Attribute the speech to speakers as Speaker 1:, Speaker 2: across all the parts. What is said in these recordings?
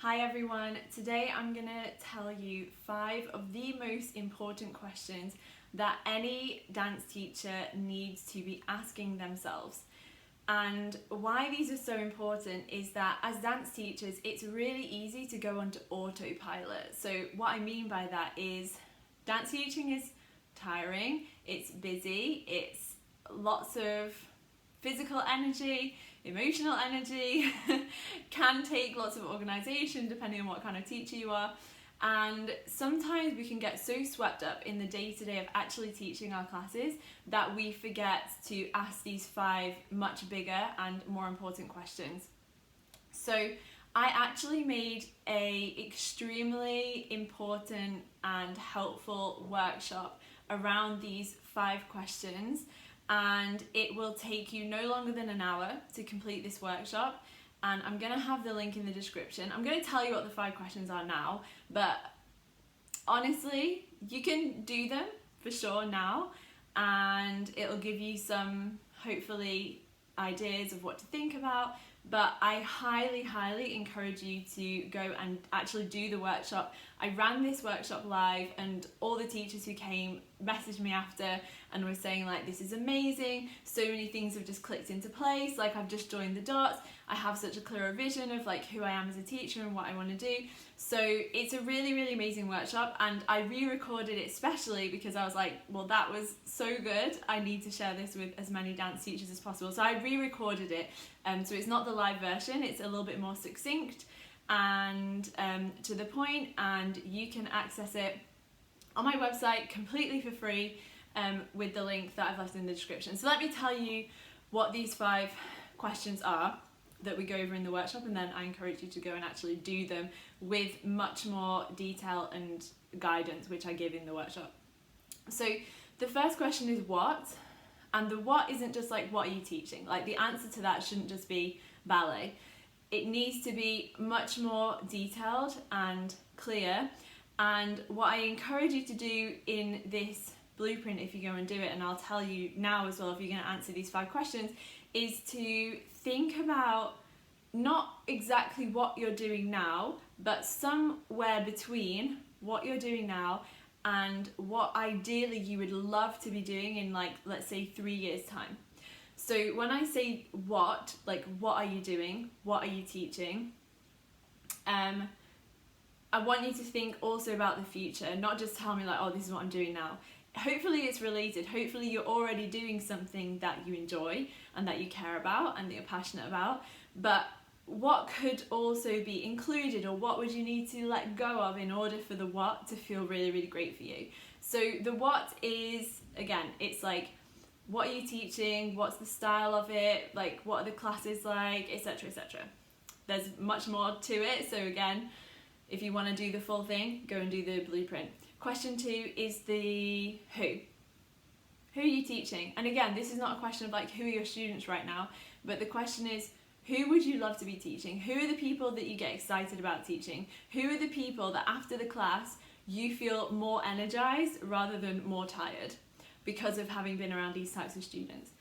Speaker 1: Hi everyone, today I'm going to tell you 5 of the most important questions that any dance teacher needs to be asking themselves. And why these are so important is that as dance teachers, it's really easy to go onto autopilot. So what I mean by that is dance teaching is tiring, it's busy, it's lots of physical energy, emotional energy, can take lots of organisation depending on what kind of teacher you are. And sometimes we can get so swept up in the day-to-day of actually teaching our classes that we forget to ask these 5 much bigger and more important questions. So I actually made a extremely important and helpful workshop around these 5 questions, and it will take you no longer than an hour to complete this workshop. And I'm going to have the link in the description. I'm going to tell you what the 5 questions are now, but honestly, you can do them for sure now, and it'll give you some, hopefully, ideas of what to think about. But I highly encourage you to go and actually do the workshop. I ran this workshop live, and all the teachers who came messaged me after and were saying like, this is amazing, so many things have just clicked into place, like I've just joined the dots, I have such a clearer vision of like who I am as a teacher and what I want to do. So it's a really amazing workshop, and I re-recorded it especially because I was like, well, that was so good, I need to share this with as many dance teachers as possible. So I re-recorded it, so it's not the live version, it's a little bit more succinct and to the point, and you can access it on my website completely for free with the link that I've left in the description. So let me tell you what these 5 questions are that we go over in the workshop, and then I encourage you to go and actually do them with much more detail and guidance, which I give in the workshop. So the first question is what, and the what isn't just like, what are you teaching? Like, the answer to that shouldn't just be ballet. It needs to be much more detailed and clear. And what I encourage you to do in this blueprint, if you go and do it, and I'll tell you now as well if you're going to answer these 5 questions, is to think about not exactly what you're doing now, but somewhere between what you're doing now and what ideally you would love to be doing in, like, let's say 3 years time. So when I say what, like, what are you doing, what are you teaching, I want you to think also about the future, not just tell me like, oh, this is what I'm doing now. Hopefully it's related. Hopefully you're already doing something that you enjoy and that you care about and that you're passionate about. But what could also be included, or what would you need to let go of in order for the what to feel really great for you? So the what is, again, it's like, what are you teaching? What's the style of it? Like, what are the classes like, etc, etc. There's much more to it. So again, if you want to do the full thing, go and do the blueprint. Question 2 is the who. Who are you teaching? And again, this is not a question of like, who are your students right now, but the question is, who would you love to be teaching? Who are the people that you get excited about teaching? Who are the people that after the class you feel more energized rather than more tired because of having been around these types of students?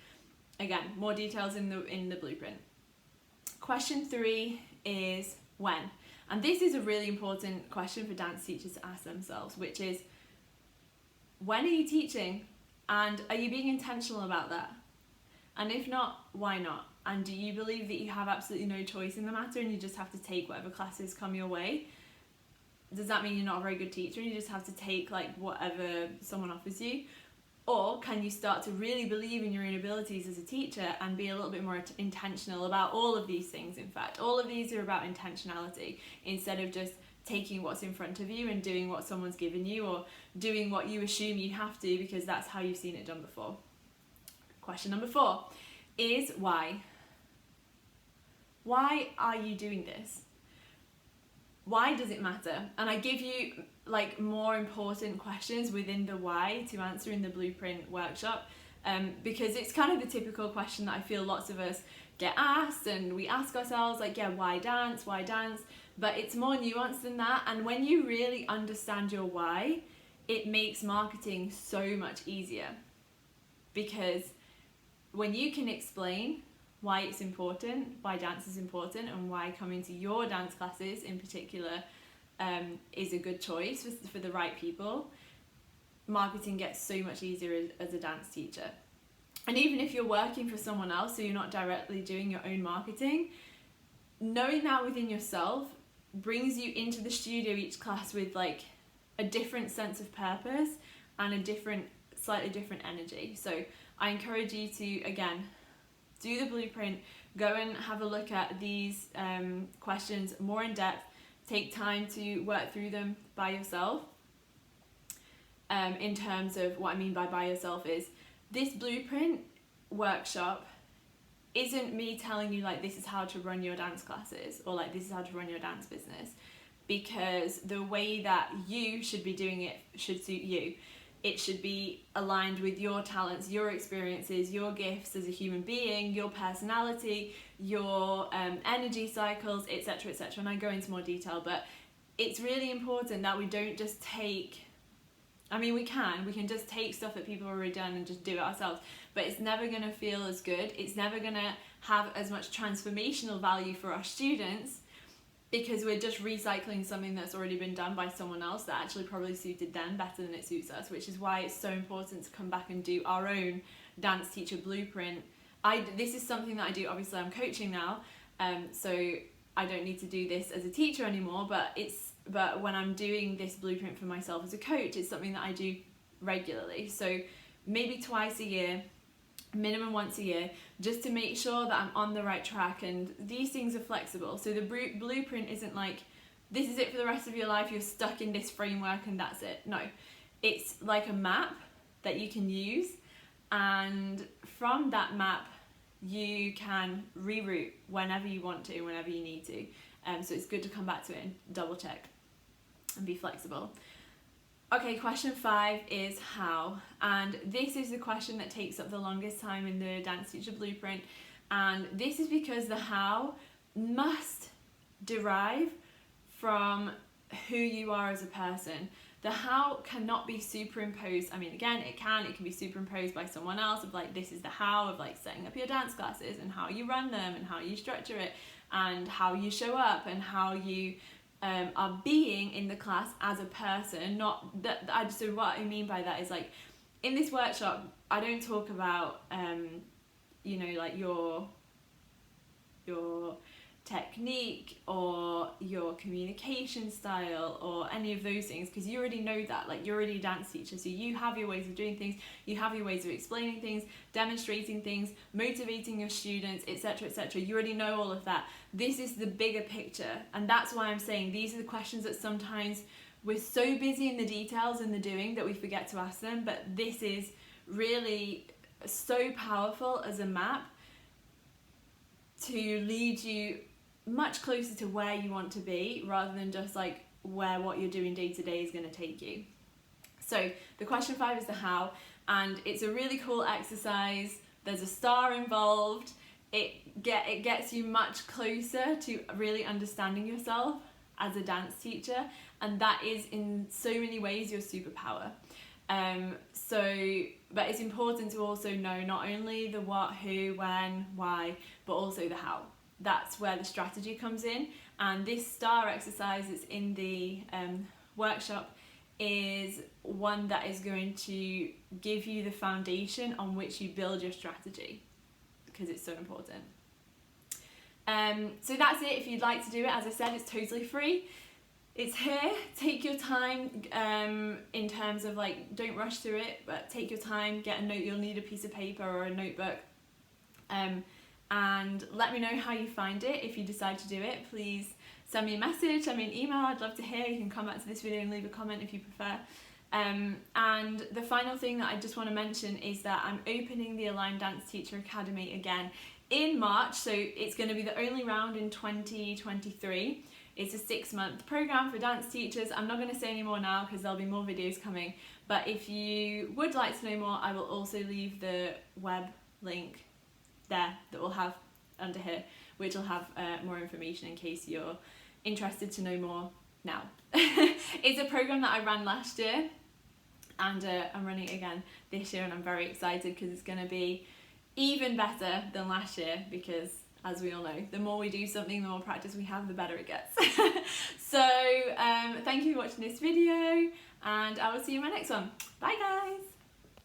Speaker 1: Again, more details in the blueprint. Question 3 is when. And this is a really important question for dance teachers to ask themselves, which is, when are you teaching? And are you being intentional about that? And if not, why not? And do you believe that you have absolutely no choice in the matter and you just have to take whatever classes come your way? Does that mean you're not a very good teacher and you just have to take like whatever someone offers you? Or can you start to really believe in your own abilities as a teacher and be a little bit more intentional about all of these things? In fact, all of these are about intentionality, instead of just taking what's in front of you and doing what someone's given you, or doing what you assume you have to because that's how you've seen it done before. Question number 4 is why. Why are you doing this? Why does it matter? And I give you like more important questions within the why to answer in the blueprint workshop, because it's kind of the typical question that I feel lots of us get asked, and we ask ourselves like, yeah, why dance, but it's more nuanced than that. And when you really understand your why, it makes marketing so much easier, because when you can explain why it's important, why dance is important, and why coming to your dance classes in particular is a good choice for the right people, marketing gets so much easier as a dance teacher. And even if you're working for someone else, so you're not directly doing your own marketing, knowing that within yourself brings you into the studio each class with like a different sense of purpose and a slightly different energy. So I encourage you to, again, do the blueprint, go and have a look at these questions more in depth, take time to work through them by yourself. In terms of what I mean by yourself is, this blueprint workshop isn't me telling you like this is how to run your dance classes or like this is how to run your dance business, because the way that you should be doing it should suit you. It should be aligned with your talents, your experiences, your gifts as a human being, your personality, your energy cycles, etc., etc. And I go into more detail, but it's really important that we don't just take, I mean, we can just take stuff that people have already done and just do it ourselves, but it's never going to feel as good. It's never going to have as much transformational value for our students, because we're just recycling something that's already been done by someone else that actually probably suited them better than it suits us, which is why it's so important to come back and do our own dance teacher blueprint. This is something that I do, obviously I'm coaching now, so I don't need to do this as a teacher anymore, but when I'm doing this blueprint for myself as a coach, it's something that I do regularly. So maybe twice a year, minimum once a year, just to make sure that I'm on the right track. And these things are flexible. So the blueprint isn't like, this is it for the rest of your life, you're stuck in this framework and that's it. No, it's like a map that you can use. And from that map, you can reroute whenever you want to, whenever you need to. So it's good to come back to it and double check and be flexible. Okay, question 5 is how, and this is the question that takes up the longest time in the dance teacher blueprint, and this is because the how must derive from who you are as a person. The how cannot be superimposed. I mean, again, it can be superimposed by someone else of like, this is the how of like setting up your dance classes and how you run them and how you structure it and how you show up and how you are being in the class as a person. Not that so what I mean by that is like, in this workshop I don't talk about you know, like your technique or your communication style or any of those things, because you already know that, like, you're already a dance teacher, so you have your ways of doing things, you have your ways of explaining things, demonstrating things, motivating your students, etc., etc. You already know all of that. This is the bigger picture, and that's why I'm saying these are the questions that sometimes we're so busy in the details and the doing that we forget to ask them, but this is really so powerful as a map to lead you much closer to where you want to be, rather than just like where what you're doing day to day is going to take you. So the question 5 is the how, and it's a really cool exercise. There's a star involved. It gets you much closer to really understanding yourself as a dance teacher, and that is in so many ways your superpower. But it's important to also know not only the what, who, when, why, but also the how. That's where the strategy comes in, and this star exercise that's in the workshop is one that is going to give you the foundation on which you build your strategy, because it's so important. So that's it. If you'd like to do it, as I said, it's totally free. It's here. Take your time in terms of like, don't rush through it, but take your time, get a note. You'll need a piece of paper or a notebook. And let me know how you find it. If you decide to do it, please send me a message, send me an email. I'd love to hear. You can come back to this video and leave a comment if you prefer. And the final thing that I just want to mention is that I'm opening the Aligned Dance Teacher Academy again in March. So it's going to be the only round in 2023. It's a 6-month program for dance teachers. I'm not going to say any more now because there'll be more videos coming. But if you would like to know more, I will also leave the web link there that we'll have under here, which will have more information in case you're interested to know more now. It's a program that I ran last year, and I'm running it again this year, and I'm very excited because it's going to be even better than last year, because as we all know, the more we do something, the more practice we have, the better it gets. So thank you for watching this video, and I will see you in my next one. Bye guys!